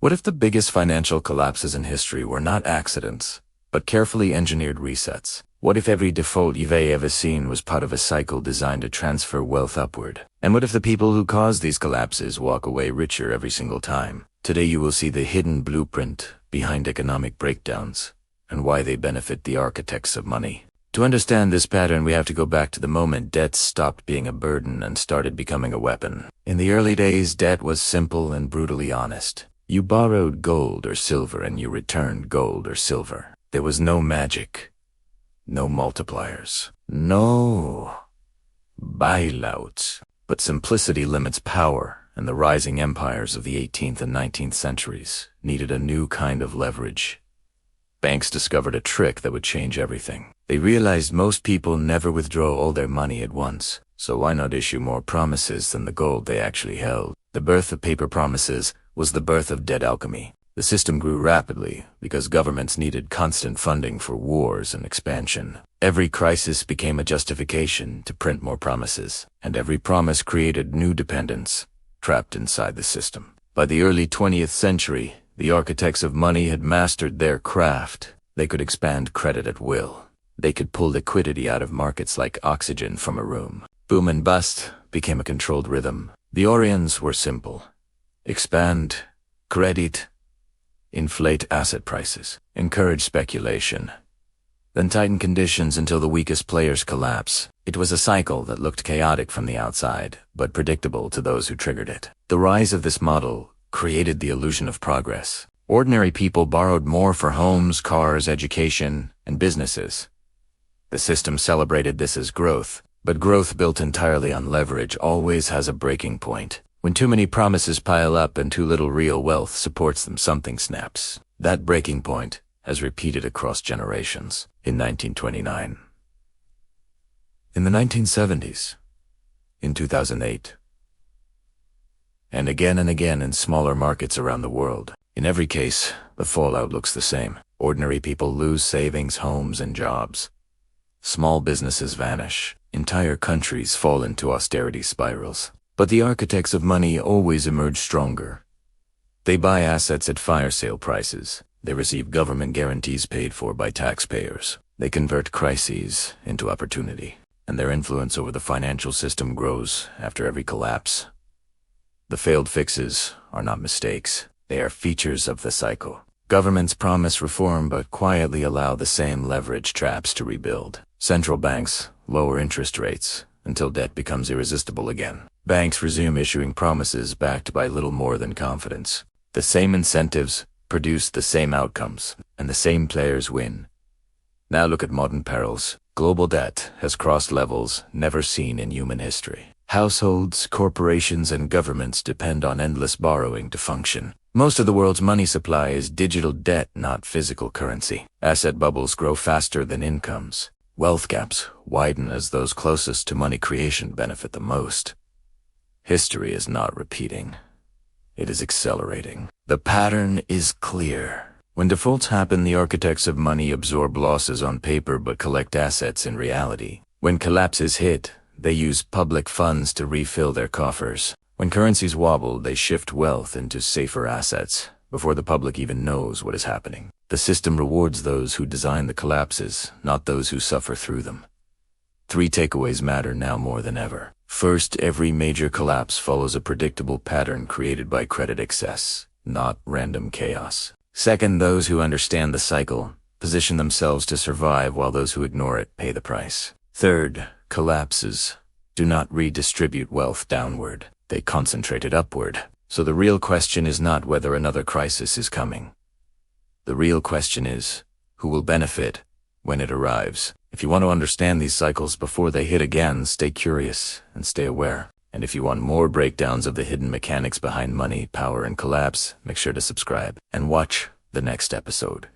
What if the biggest financial collapses in history were not accidents, but carefully engineered resets? What if every default you've ever seen was part of a cycle designed to transfer wealth upward? And what if the people who cause these collapses walk away richer every single time? Today you will see the hidden blueprint behind economic breakdowns and why they benefit the architects of money. To understand this pattern, we have to go back to the moment debt stopped being a burden and started becoming a weapon. In the early days, debt was simple and brutally honest. You borrowed gold or silver and you returned gold or silver. There was no magic, no multipliers, no bailouts. But simplicity limits power, and the rising empires of the 18th and 19th centuries needed a new kind of leverage. Banks discovered a trick that would change everything. They realized most people never withdraw all their money at once, so why not issue more promises than the gold they actually held? The birth of paper promises was the birth of debt alchemy. The system grew rapidly because governments needed constant funding for wars and expansion. Every crisis became a justification to print more promises, and every promise created new dependents trapped inside the system. By the early 20th century, the architects of money had mastered their craft. They could expand credit at will. They could pull liquidity out of markets like oxygen from a room. Boom and bust became a controlled rhythm. The Orients were simple. Expand, credit, inflate asset prices, encourage speculation, then tighten conditions until the weakest players collapse. It was a cycle that looked chaotic from the outside, but predictable to those who triggered it. The rise of this model created the illusion of progress. Ordinary people borrowed more for homes, cars, education, and businesses. The system celebrated this as growth, but growth built entirely on leverage always has a breaking point. When too many promises pile up and too little real wealth supports them, something snaps. That breaking point has repeated across generations. In 1929, in the 1970s, in 2008, and again in smaller markets around the world. In every case, the fallout looks the same. Ordinary people lose savings, homes, and jobs. Small businesses vanish. Entire countries fall into austerity spirals. But the architects of money always emerge stronger. They buy assets at fire sale prices. They receive government guarantees paid for by taxpayers. They convert crises into opportunity, and their influence over the financial system grows after every collapse. The failed fixes are not mistakes. They are features of the cycle. Governments promise reform but quietly allow the same leverage traps to rebuild. Central banks lower interest rates until debt becomes irresistible again. Banks resume issuing promises backed by little more than confidence. The same incentives produce the same outcomes, and the same players win. Now look at modern perils. Global debt has crossed levels never seen in human history. Households, corporations, and governments depend on endless borrowing to function. Most of the world's money supply is digital debt, not physical currency. Asset bubbles grow faster than incomes. Wealth gaps widen as those closest to money creation benefit the most. History is not repeating. It is accelerating. The pattern is clear. When defaults happen, the architects of money absorb losses on paper but collect assets in reality. When collapses hit, they use public funds to refill their coffers. When currencies wobble, they shift wealth into safer assets before the public even knows what is happening. The system rewards those who design the collapses, not those who suffer through them. 3 takeaways matter now more than ever. First, every major collapse follows a predictable pattern created by credit excess, not random chaos. Second, those who understand the cycle position themselves to survive, while those who ignore it pay the price. Third, collapses do not redistribute wealth downward. They concentrate it upward. So the real question is not whether another crisis is coming. The real question is, who will benefit when it arrives? If you want to understand these cycles before they hit again, stay curious and stay aware. And if you want more breakdowns of the hidden mechanics behind money, power, and collapse, make sure to subscribe and watch the next episode.